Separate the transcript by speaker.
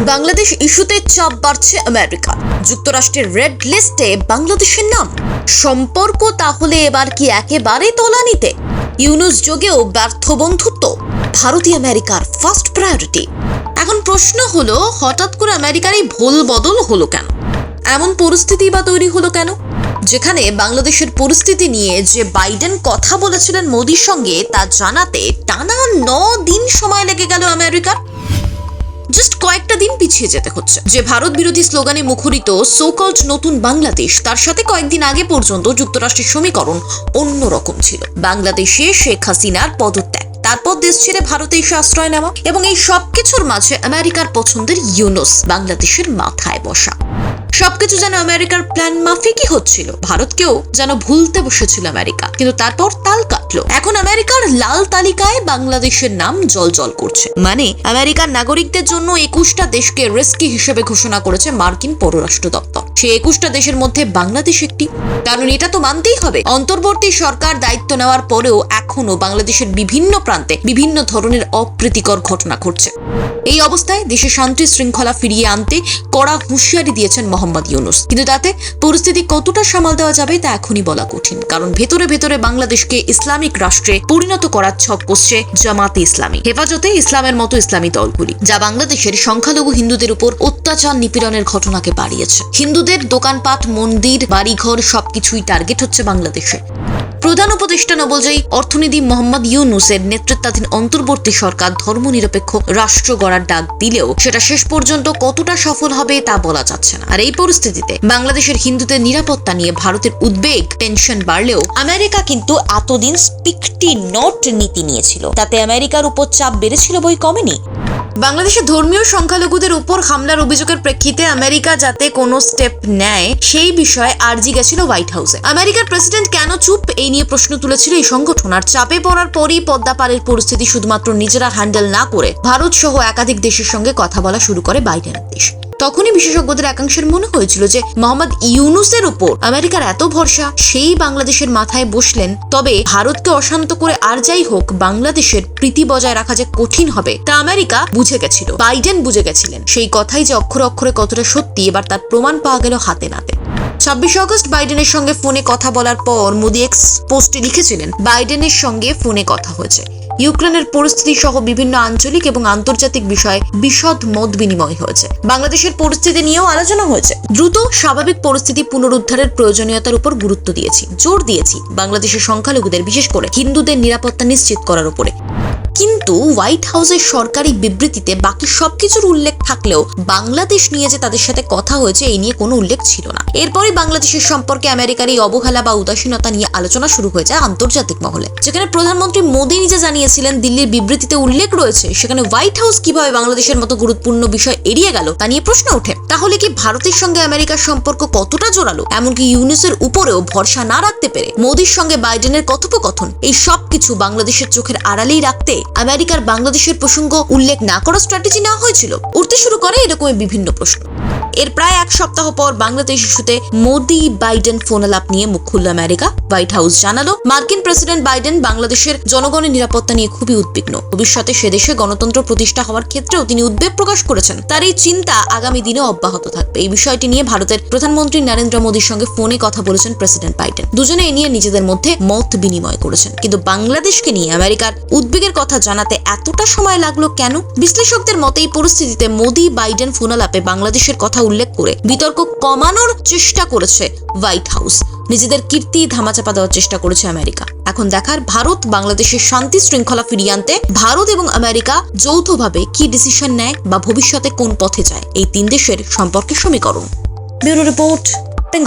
Speaker 1: বাংলাদেশ ইস্যুতে চাপ বাড়ছে আমেরিকা। যুক্তরাষ্ট্রের রেড লিস্টে বাংলাদেশের নাম। সম্পর্ক তাহলে এবার কি একেবারে তলানিতে? ইউনুস যোগেও ব্যর্থ বন্ধুত্ব ভারতীয় আমেরিকার ফার্স্ট প্রায়োরিটি। এখন প্রশ্ন হলো, হঠাৎ করে আমেরিকার এই ভুল বদল হলো কেন? এমন পরিস্থিতি বা তৈরি হলো কেন যেখানে বাংলাদেশের পরিস্থিতি নিয়ে যে বাইডেন কথা বলেছিলেন মোদির সঙ্গে তা জানাতে টানা 9 দিন সময় লেগে গেল আমেরিকার? জাস্ট কয়েকটা দিন পিছিয়ে যেতে হচ্ছে। যে ভারত বিরোধী স্লোগানে মুখরিত সোকল্ড নতুন বাংলাদেশ, তার সাথে কয়েকদিন আগে পর্যন্ত যুক্তরাষ্ট্রের সমীকরণ অন্যরকম ছিল। বাংলাদেশে শেখ হাসিনার পদত্যাগ, তারপর দেশ ছেড়ে ভারতে এসে আশ্রয় নেওয়া, এবং এই সবকিছুর মাঝে আমেরিকার পছন্দের ইউনুস বাংলাদেশের মাথায় বসা। সবকিছু যেন আমেরিকার প্ল্যান মাফিকই হচ্ছিল। ভারতকেও যেন ভুলতে বসেছিল আমেরিকা, কিন্তু তারপর তাল কাটলো। এখন আমেরিকার লাল তালিকায় বাংলাদেশের নাম জলজল করছে। মানে আমেরিকার নাগরিকদের জন্য 21টা দেশকে রিস্কি হিসেবে ঘোষণা করেছে মার্কিন পররাষ্ট্র দপ্তর। সেই 21টা দেশের মধ্যে বাংলাদেশ একটি। কারণ এটা তো মানতেই হবে, অন্তর্বর্তী সরকার দায়িত্ব নেওয়ার পরেও এখনো বাংলাদেশের বিভিন্ন প্রান্তে বিভিন্ন ধরনের অপ্রীতিকর ঘটনা ঘটছে। এই অবস্থায় দেশে শান্তি শৃঙ্খলা ফিরিয়ে আনতে কড়া হুঁশিয়ারি দিয়েছেন মোহাম্মদ ইউনুস। কিন্তু তাতে পরিস্থিতি কতটা সামাল দেওয়া যাবে তা এখনই বলা কঠিন। কারণ ভেতরে ভেতরে বাংলাদেশকে ইসলামিক রাষ্ট্রে পরিণত করার ছক কষছে জামাতে ইসলামী, হেফাজতে ইসলামের মতো ইসলামী দলগুলি, যা বাংলাদেশের সংখ্যালঘু হিন্দুদের উপর অত্যাচার নিপীড়নের ঘটনাকে বাড়িয়েছে। হিন্দুদের দোকানপাট, মন্দির, বাড়িঘর সবকিছুই টার্গেট হচ্ছে বাংলাদেশে। প্রধান উপদেষ্টা নবলজয়ী অর্থনীতি মোহাম্মদ ইউনুসের নেতৃত্বাধীন অন্তর্বর্তী সরকার ধর্মনিরপেক্ষ রাষ্ট্র গড়ার ডাক দিলেও সেটা শেষ পর্যন্ত কতটা সফল হবে তা বলা যাচ্ছে না। আর এই পরিস্থিতিতে বাংলাদেশের হিন্দুদের নিরাপত্তা নিয়ে ভারতের উদ্বেগ, টেনশন বাড়লেও আমেরিকা কিন্তু এতদিন স্পিকটি নট নীতি নিয়েছিল। তাতে আমেরিকার উপর চাপ বেড়েছিল, বই কমেনি। বাংলাদেশের ধর্মীয় সংখ্যালঘুদের উপর হামলার অভিযোগের প্রেক্ষিতে আমেরিকা যাতে কোনো স্টেপ নেয় সেই বিষয়ে আর্জি গেছিল হোয়াইট হাউসে। আমেরিকার প্রেসিডেন্ট কেন চুপ, এই নিয়ে প্রশ্ন তুলেছিল এই সংগঠন। আর চাপে পড়ার পরই পদ্মা পারের পরিস্থিতি শুধুমাত্র নিজেরা হ্যান্ডেল না করে ভারত সহ একাধিক দেশের সঙ্গে কথা বলা শুরু করে বাইডেনের দেশ। তখনই বিশেষজ্ঞদের একাংশের মনে হয়েছিল যে মোহাম্মদ ইউনুসের উপর আমেরিকার এত ভরসা, সেই বাংলাদেশের মাথায় বসলেন। তবে ভারতকে অশান্ত করে আর যাই হোক, বাংলাদেশের প্রীতি বজায় রাখা যে কঠিন হবে তা আমেরিকা বুঝে গেছিল, বাইডেন বুঝে গেছিলেন। সেই কথাই যে অক্ষরে অক্ষরে কতটা সত্যি, এবার তার প্রমাণ পাওয়া গেল হাতে নাতে। 26 আগস্ট বাইডেনের সঙ্গে ফোনে কথা বলার পর মোদি এক্স পোস্টে লিখেছিলেন, বাইডেনের সঙ্গে ফোনে কথা হয়েছে, ইউক্রেনের পরিস্থিতি সহ বিভিন্ন আঞ্চলিক এবং আন্তর্জাতিক বিষয়ে বিশদ মত বিনিময় হয়েছে। বাংলাদেশের পরিস্থিতি নিয়েও আলোচনা হয়েছে। দ্রুত স্বাভাবিক পরিস্থিতি পুনরুদ্ধারের প্রয়োজনীয়তার উপর গুরুত্ব দিয়েছি, জোর দিয়েছি বাংলাদেশের সংখ্যালঘুদের, বিশেষ করে হিন্দুদের নিরাপত্তা নিশ্চিত করার উপরে। কিন্তু হোয়াইট হাউসের সরকারি বিবৃতিতে বাকি সবকিছুর উল্লেখ থাকলেও বাংলাদেশ নিয়ে যে তাদের সাথে কথা হয়েছে এই নিয়ে কোনো উল্লেখ ছিল না। এরপরই বাংলাদেশের সম্পর্কে আমেরিকার এই অবহেলা বা উদাসীনতা নিয়ে আলোচনা শুরু হয়ে যায় আন্তর্জাতিক মহলে। যেখানে প্রধানমন্ত্রী মোদি নিজে জানিয়েছিলেন দিল্লির বিবৃতিতে উল্লেখ রয়েছে, সেখানে হোয়াইট হাউস কিভাবে বাংলাদেশের মতো গুরুত্বপূর্ণ বিষয় এড়িয়ে গেল তা নিয়ে প্রশ্ন ওঠে। তাহলে কি ভারতের সঙ্গে আমেরিকার সম্পর্ক কতটা জোরালো? এমনকি ইউনুসের উপরেও ভরসা না রাখতে পেরে মোদির সঙ্গে বাইডেনের কথোপকথন, এই সবকিছু বাংলাদেশের চোখের আড়ালেই রাখতে আমেরিকার বাংলাদেশের প্রসঙ্গ উল্লেখ না করার স্ট্র্যাটেজি নেওয়া হয়েছিল। উঠতে শুরু করে এরকম বিভিন্ন প্রশ্ন। এর প্রায় 1 সপ্তাহ পর বাংলাদেশ ইস্যুতে মোদি বাইডেন ফোনালাপ নিয়ে মুখ খুলল আমেরিকা। হোয়াইট হাউস জানালো, মার্কিন প্রেসিডেন্ট বাইডেন বাংলাদেশের জনগণের নিরাপত্তা নিয়ে খুবই উদ্বিগ্ন। ভবিষ্যতে সে দেশে গণতন্ত্র প্রতিষ্ঠা হওয়ার ক্ষেত্রেও তিনি উদ্বেগ প্রকাশ করেছেন। তার এই চিন্তা আগামী দিনে অব্যাহত থাকবে। এই বিষয়টি নিয়ে ভারতের প্রধানমন্ত্রী নরেন্দ্র মোদীর সঙ্গে ফোনে কথা বলেছেন প্রেসিডেন্ট বাইডেন। দুজনে এ নিয়ে নিজেদের মধ্যে মত বিনিময় করেছেন। কিন্তু বাংলাদেশকে নিয়ে আমেরিকার উদ্বেগের কথা জানাতে এতটা সময় লাগলো কেন? বিশ্লেষকদের মতে এই পরিস্থিতিতে মোদি বাইডেন ফোনালাপে বাংলাদেশের কথা উল্লেখ করে বিতর্ক কমানোর চেষ্টা করেছে হোয়াইট হাউস। নিজেদের কীর্তি ধামাচাপা দেওয়ার চেষ্টা করেছে আমেরিকা। এখন দেখার ভারত বাংলাদেশের শান্তি শৃঙ্খলা ফিরিয়ে আনতে ভারত এবং আমেরিকা যৌথভাবে কি ডিসিশন নেয় বা ভবিষ্যতে কোন পথে যায়, এই 3 দেশের সম্পর্কের সমীকরণ। Bureau report.